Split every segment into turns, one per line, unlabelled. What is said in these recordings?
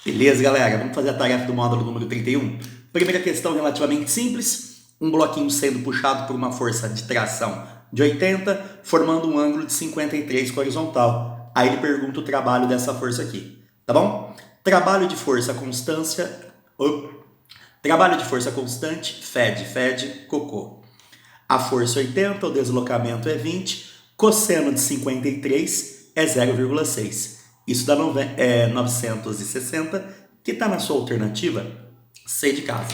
Beleza, galera? Vamos fazer a tarefa do módulo número 31. Primeira questão relativamente simples. Um bloquinho sendo puxado por uma força de tração de 80, formando um ângulo de 53 com a horizontal. Aí ele pergunta o trabalho dessa força aqui, tá bom? Trabalho de força constância... Trabalho de força constante, FED, cocô. A força 80, o deslocamento é 20, cosseno de 53 é 0,6. Isso dá 960, que está na sua alternativa C de casa.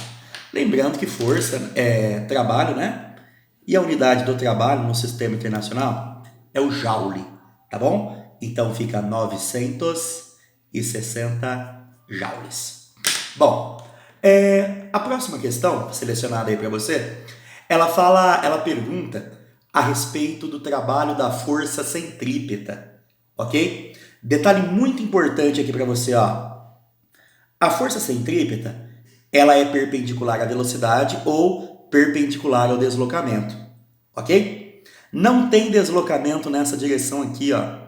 Lembrando que força é trabalho, né? E a unidade do trabalho no sistema internacional é o joule, tá bom? Então fica 960 joules. Bom, a próxima questão selecionada aí para você, ela pergunta a respeito do trabalho da força centrípeta, ok? Detalhe muito importante aqui para você, ó. A força centrípeta, ela é perpendicular à velocidade ou perpendicular ao deslocamento, ok? Não tem deslocamento nessa direção aqui, ó.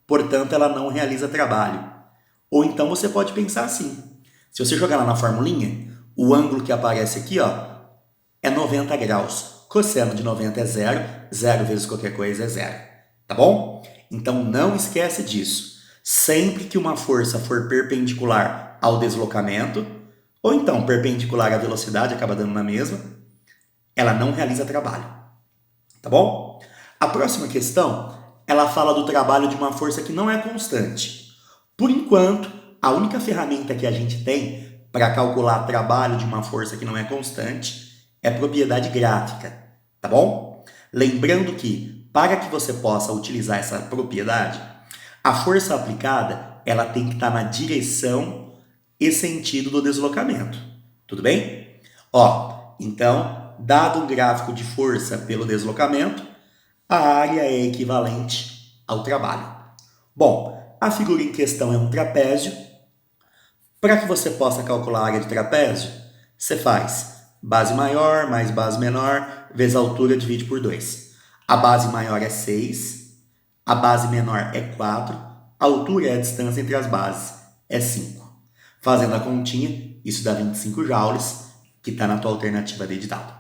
Portanto, ela não realiza trabalho. Ou então você pode pensar assim. Se você jogar lá na formulinha, o ângulo que aparece aqui, ó, é 90 graus. Cosseno de 90 é zero, zero vezes qualquer coisa é zero, tá bom? Então não esquece disso. Sempre que uma força for perpendicular ao deslocamento, ou então perpendicular à velocidade, acaba dando na mesma, ela não realiza trabalho, tá bom? A próxima questão, ela fala do trabalho de uma força que não é constante. Por enquanto, a única ferramenta que a gente tem para calcular trabalho de uma força que não é constante é propriedade gráfica, tá bom? Lembrando que, para que você possa utilizar essa propriedade, a força aplicada, ela tem que estar na direção e sentido do deslocamento, tudo bem? Ó, então, dado um gráfico de força pelo deslocamento, a área é equivalente ao trabalho. Bom, a figura em questão é um trapézio. Para que você possa calcular a área de trapézio, você faz base maior mais base menor vezes a altura divide por 2. A base maior é 6, a base menor é 4, a altura é a distância entre as bases, é 5. Fazendo a continha, isso dá 25 joules, que está na tua alternativa D de dado.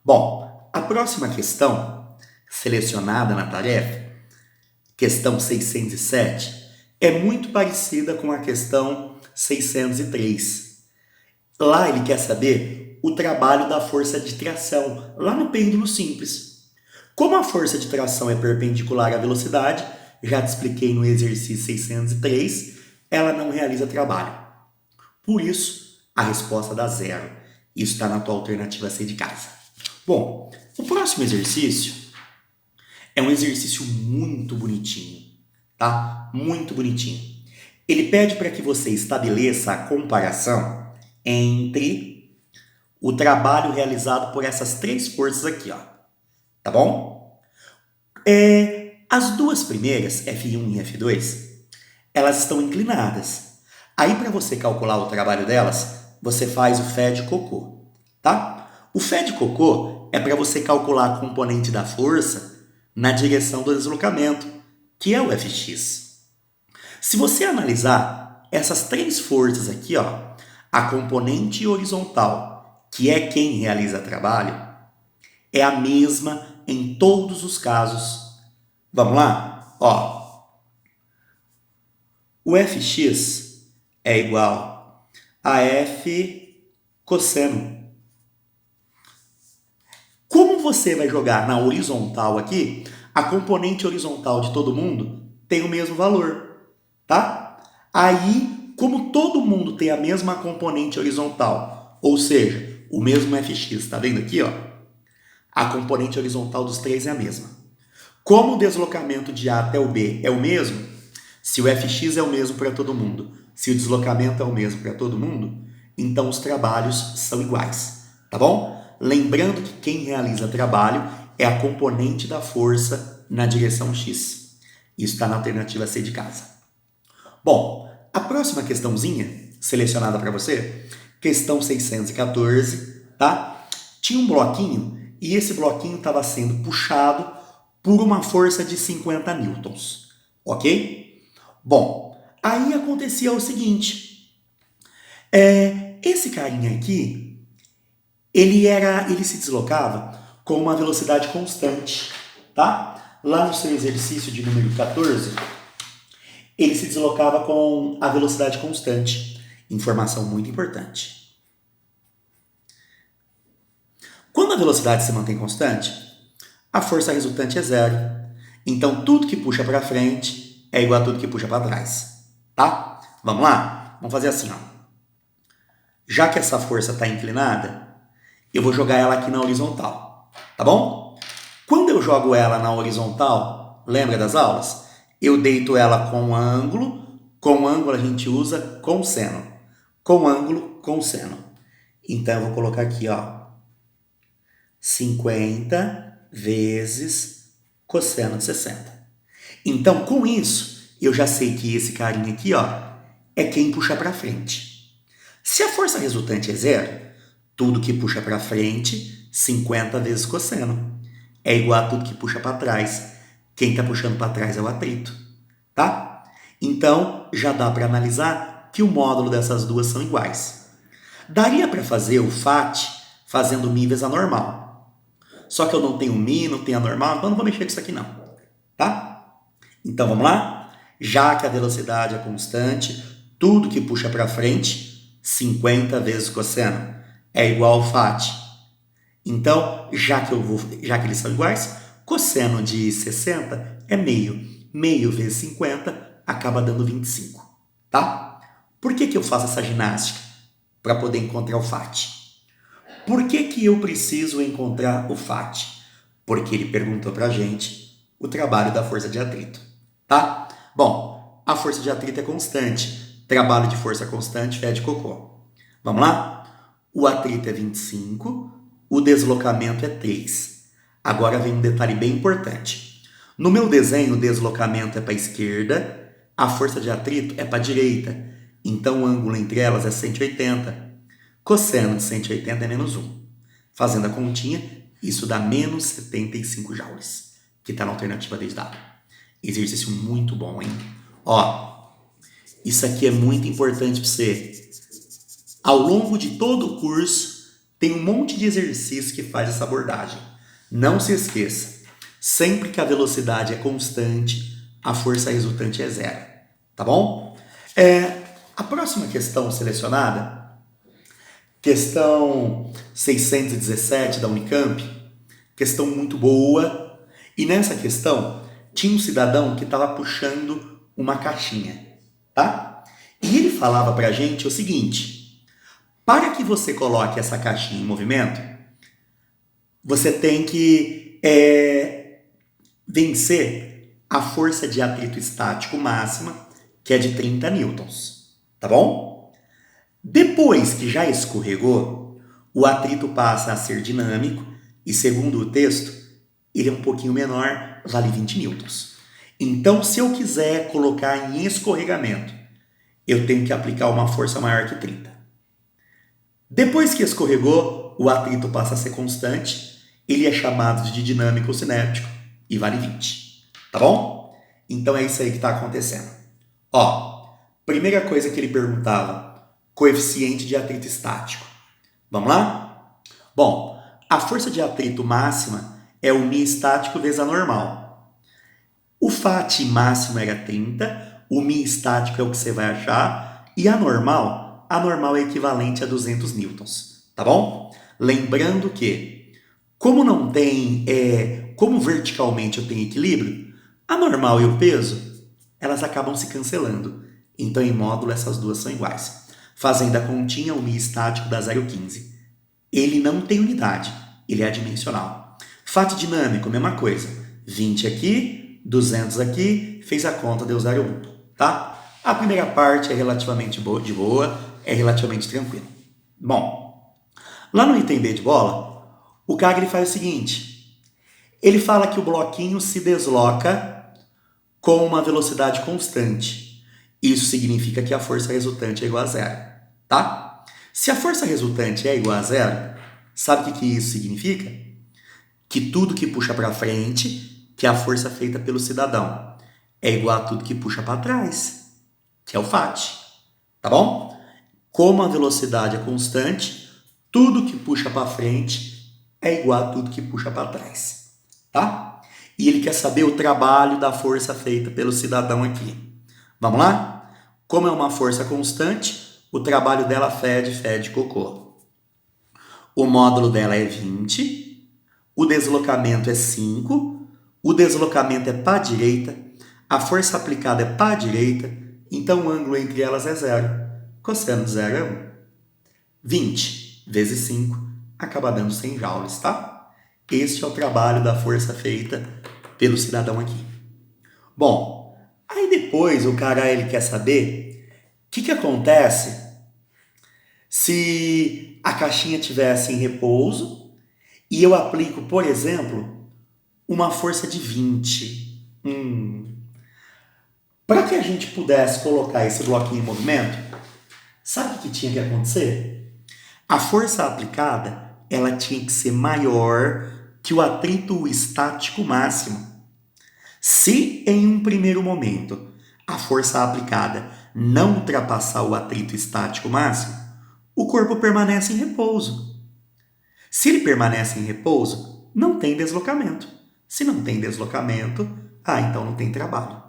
Bom, a próxima questão, selecionada na tarefa, questão 607, é muito parecida com a questão 603. Lá ele quer saber o trabalho da força de tração, lá no pêndulo simples. Como a força de tração é perpendicular à velocidade, já te expliquei no exercício 603, ela não realiza trabalho. Por isso, a resposta dá zero. Isso está na tua alternativa C de casa. Bom, o próximo exercício é um exercício muito bonitinho, tá? Muito bonitinho. Ele pede para que você estabeleça a comparação entre o trabalho realizado por essas três forças aqui, ó. Tá bom? As duas primeiras, F1 e F2, elas estão inclinadas. Aí, para você calcular o trabalho delas, você faz o FED cocô, tá? O FED cocô é para você calcular a componente da força na direção do deslocamento, que é o Fx. Se você analisar essas três forças aqui, ó, a componente horizontal, que é quem realiza trabalho, é a mesma em todos os casos. Vamos lá? Ó, o Fx é igual a F cosseno. Como você vai jogar na horizontal aqui, a componente horizontal de todo mundo tem o mesmo valor, tá? Aí, como todo mundo tem a mesma componente horizontal, ou seja, o mesmo Fx, tá vendo aqui, ó? A componente horizontal dos três é a mesma. Como o deslocamento de A até o B é o mesmo, se o Fx é o mesmo para todo mundo, se o deslocamento é o mesmo para todo mundo, então os trabalhos são iguais, tá bom? Lembrando que quem realiza trabalho é a componente da força na direção x. Isso está na alternativa C de casa. Bom, a próxima questãozinha selecionada para você, questão 614, tá? Tinha um bloquinho e esse bloquinho estava sendo puxado por uma força de 50 newtons, ok? Bom, aí acontecia o seguinte, Esse carinha aqui, ele se deslocava com uma velocidade constante, tá? Lá no seu exercício de número 14, ele se deslocava com a velocidade constante. Informação muito importante. Quando a velocidade se mantém constante, a força resultante é zero. Então, tudo que puxa para frente é igual a tudo que puxa para trás. Tá? Vamos lá? Vamos fazer assim, ó. Já que essa força está inclinada, eu vou jogar ela aqui na horizontal. Tá bom? Quando eu jogo ela na horizontal, lembra das aulas? Eu deito ela com ângulo. Com ângulo a gente usa cosseno. Com ângulo, cosseno. Então, eu vou colocar aqui, ó. 50 vezes cosseno de 60. Então, com isso, eu já sei que esse carinha aqui, ó, é quem puxa para frente. Se a força resultante é zero, tudo que puxa para frente, 50 vezes cosseno. É igual a tudo que puxa para trás. Quem está puxando para trás é o atrito. Tá? Então, já dá para analisar que o módulo dessas duas são iguais. Daria para fazer o FAT fazendo μ vezes a normal. Só que eu não tenho μ, não tenho a normal, então não vou mexer com isso aqui não. Tá? Então, vamos lá? Já que a velocidade é constante, tudo que puxa para frente, 50 vezes cosseno, é igual ao FAT. Então, já que eles são iguais, cosseno de 60 é meio. Meio vezes 50 acaba dando 25. Tá? Por que eu faço essa ginástica? Para poder encontrar o FAT. Por que eu preciso encontrar o FAT? Porque ele perguntou para a gente o trabalho da força de atrito. Tá? Bom, a força de atrito é constante. Trabalho de força constante fede cocô. Vamos lá? O atrito é 25, o deslocamento é 3. Agora vem um detalhe bem importante. No meu desenho, o deslocamento é para a esquerda, a força de atrito é para a direita. Então, o ângulo entre elas é 180. Cosseno de 180 é menos 1. Fazendo a continha, isso dá menos 75 joules, que está na alternativa D de dado. Exercício muito bom, hein? Ó, isso aqui é muito importante para você. Ao longo de todo o curso, tem um monte de exercício que faz essa abordagem. Não se esqueça, sempre que a velocidade é constante, a força resultante é zero. Tá bom? A próxima questão selecionada, questão 617 da Unicamp, questão muito boa. E nessa questão, tinha um cidadão que estava puxando uma caixinha, tá? E ele falava pra gente o seguinte: para que você coloque essa caixinha em movimento, você tem que vencer a força de atrito estático máxima, que é de 30 newtons, tá bom? Depois que já escorregou, o atrito passa a ser dinâmico e, segundo o texto, ele é um pouquinho menor, vale 20 newtons. Então, se eu quiser colocar em escorregamento, eu tenho que aplicar uma força maior que 30. Depois que escorregou, o atrito passa a ser constante, ele é chamado de dinâmico ou cinético e vale 20. Tá bom? Então é isso aí que está acontecendo. Ó, primeira coisa que ele perguntava, coeficiente de atrito estático. Vamos lá? Bom, a força de atrito máxima é o μ estático vezes a normal. O FAT máximo era 30, o μ estático é o que você vai achar, e a normal é equivalente a 200 newtons, tá bom? Lembrando que, como não tem, como verticalmente eu tenho equilíbrio, a normal e o peso, elas acabam se cancelando. Então, em módulo, essas duas são iguais. Fazendo a continha, o μ estático dá 0,15. Ele não tem unidade, ele é adimensional. FAT dinâmico, mesma coisa. 20 aqui, 200 aqui, fez a conta, deu 0,1, tá? A primeira parte é relativamente de boa, é relativamente tranquilo. Bom, lá no item B de bola, o cara ele faz o seguinte, ele fala que o bloquinho se desloca com uma velocidade constante. Isso significa que a força resultante é igual a zero, tá? Se a força resultante é igual a zero, sabe o que isso significa? Que tudo que puxa para frente, que é a força feita pelo cidadão, é igual a tudo que puxa para trás, que é o FAT, tá bom? Como a velocidade é constante, tudo que puxa para frente é igual a tudo que puxa para trás, tá? E ele quer saber o trabalho da força feita pelo cidadão aqui. Vamos lá? Como é uma força constante, o trabalho dela fede cocô. O módulo dela é 20, o deslocamento é 5, o deslocamento é para a direita, a força aplicada é para a direita, então o ângulo entre elas é 0. Cosseno de 0 é 1. 20 vezes 5 acaba dando 100 joules, tá? Este é o trabalho da força feita pelo cidadão aqui. Bom, aí depois o cara ele quer saber o que acontece se a caixinha tivesse em repouso e eu aplico, por exemplo, uma força de 20. Para que a gente pudesse colocar esse bloquinho em movimento, sabe o que tinha que acontecer? A força aplicada ela tinha que ser maior que o atrito estático máximo. Se em um primeiro momento a força aplicada não ultrapassar o atrito estático máximo, o corpo permanece em repouso. Se ele permanece em repouso, não tem deslocamento. Se não tem deslocamento, então não tem trabalho.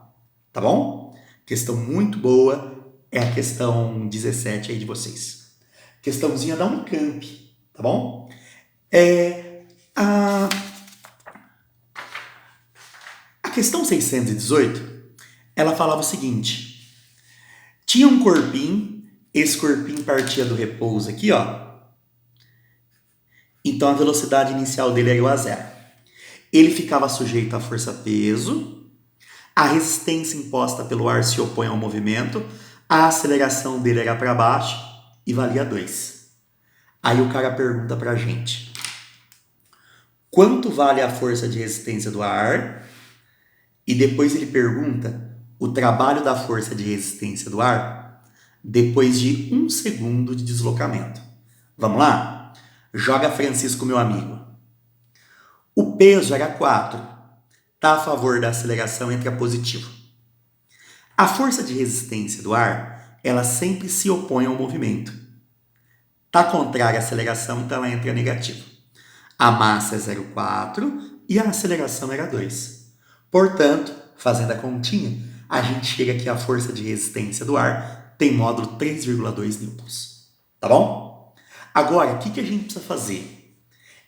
Tá bom? Questão muito boa é a questão 17 aí de vocês. Questãozinha da Unicamp, tá bom? A questão 618, ela falava o seguinte: tinha um corpinho, esse corpinho partia do repouso aqui, ó. Então a velocidade inicial dele era igual a 0. Ele ficava sujeito à força-peso, a resistência imposta pelo ar se opõe ao movimento, a aceleração dele era para baixo e valia 2. Aí o cara pergunta pra gente: quanto vale a força de resistência do ar? E depois ele pergunta o trabalho da força de resistência do ar depois de 1 segundo de deslocamento. Vamos lá? Joga Francisco, meu amigo. O peso era 4. Está a favor da aceleração, entra positivo. A força de resistência do ar, ela sempre se opõe ao movimento. Está contrária à aceleração, então ela entra negativo. A massa é 0,4 e a aceleração era 2. Portanto, fazendo a continha, a gente chega aqui à força de resistência do ar tem módulo 3,2 newtons. Tá bom? Agora, o que a gente precisa fazer?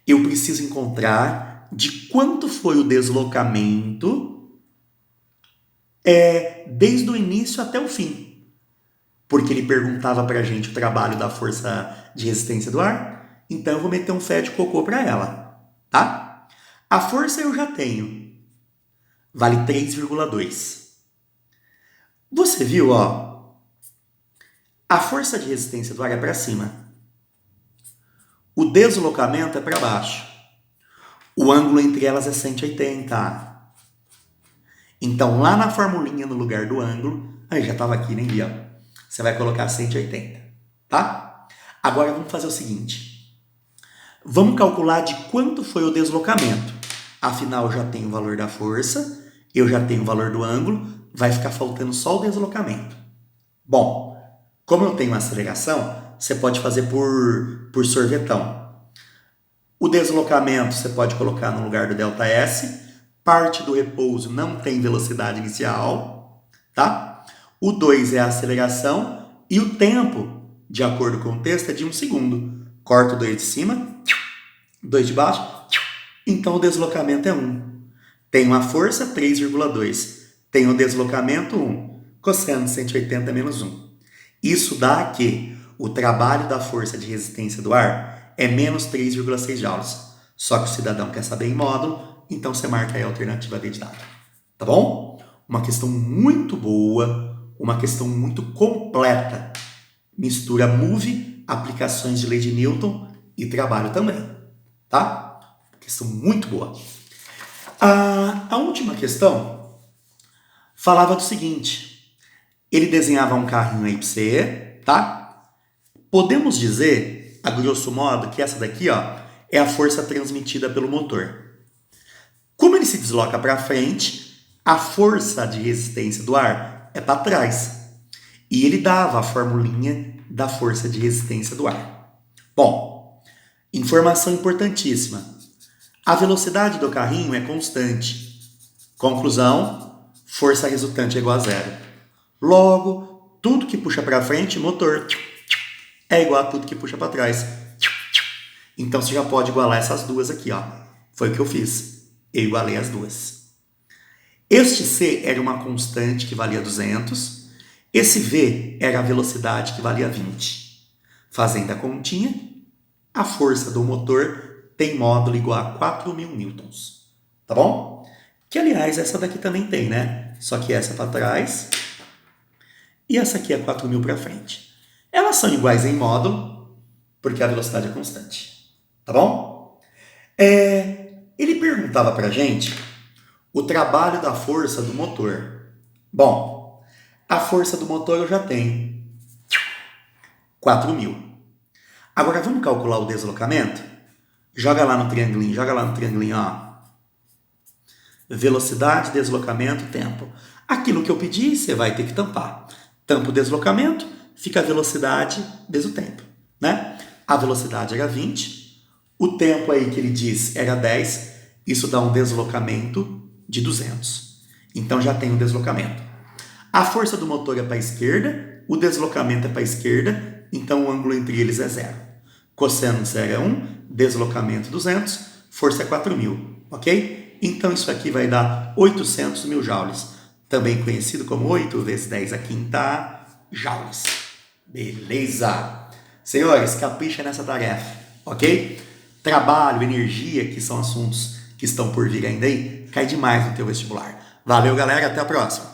Eu preciso encontrar de quanto foi o deslocamento desde o início até o fim. Porque ele perguntava pra gente o trabalho da força de resistência do ar, então eu vou meter um fé de cocô para ela, tá? A força eu já tenho. Vale 3,2. Você viu, ó? A força de resistência do ar é para cima. O deslocamento é para baixo. O ângulo entre elas é 180. Então, lá na formulinha, no lugar do ângulo, aí já estava aqui, nem vi, ó. Você vai colocar 180, tá? Agora, vamos fazer o seguinte. Vamos calcular de quanto foi o deslocamento. Afinal, eu já tenho o valor da força, eu já tenho o valor do ângulo, vai ficar faltando só o deslocamento. Bom, como eu tenho uma aceleração, você pode fazer por sorvetão. O deslocamento você pode colocar no lugar do ΔS, parte do repouso não tem velocidade inicial, tá? O 2 é a aceleração e o tempo, de acordo com o texto, é de 1 segundo. Corto o 2 de cima, 2 de baixo, então o deslocamento é 1. Tem uma força, 3,2. Tem o deslocamento, 1. Cosseno de 180 menos 1. Isso dá que o trabalho da força de resistência do ar é menos 3,6 joules. Só que o cidadão quer saber em módulo, então você marca aí a alternativa D de dado. Tá bom? Uma questão muito boa, uma questão muito completa. Mistura move, aplicações de lei de Newton e trabalho também. Tá? Questão muito boa. A última questão falava do seguinte: ele desenhava um carrinho aí para você, tá? Podemos dizer, a grosso modo, que essa daqui, ó, é a força transmitida pelo motor. Como ele se desloca para frente, a força de resistência do ar é para trás. E ele dava a formulinha da força de resistência do ar. Bom, informação importantíssima. A velocidade do carrinho é constante. Conclusão, força resultante é igual a zero. Logo, tudo que puxa para frente, motor, é igual a tudo que puxa para trás. Então você já pode igualar essas duas aqui, ó. Foi o que eu fiz. Eu igualei as duas. Este C era uma constante que valia 200. Esse V era a velocidade que valia 20. Fazendo a continha, a força do motor tem módulo igual a 4.000 newtons. Tá bom? Que, aliás, essa daqui também tem, né? Só que essa para trás e essa aqui é 4.000 para frente. Elas são iguais em módulo, porque a velocidade é constante. Tá bom? Ele perguntava para a gente o trabalho da força do motor. Bom, a força do motor eu já tenho. 4.000. Agora vamos calcular o deslocamento? Joga lá no triangulinho, ó. Velocidade, deslocamento, tempo. Aquilo que eu pedi, você vai ter que tampar. Tampa o deslocamento, fica a velocidade vezes o tempo, né? A velocidade era 20, o tempo aí que ele diz era 10, isso dá um deslocamento de 200. Então já tem um deslocamento. A força do motor é para a esquerda, o deslocamento é para a esquerda, então o ângulo entre eles é zero. Cosseno de 0 é 1, deslocamento 200, força é 4.000, ok? Então isso aqui vai dar 800 mil joules, também conhecido como 8 vezes 10 a quinta joules. Beleza? Senhores, capricha nessa tarefa, ok? Trabalho, energia, que são assuntos que estão por vir ainda aí, cai demais no teu vestibular. Valeu, galera, até a próxima.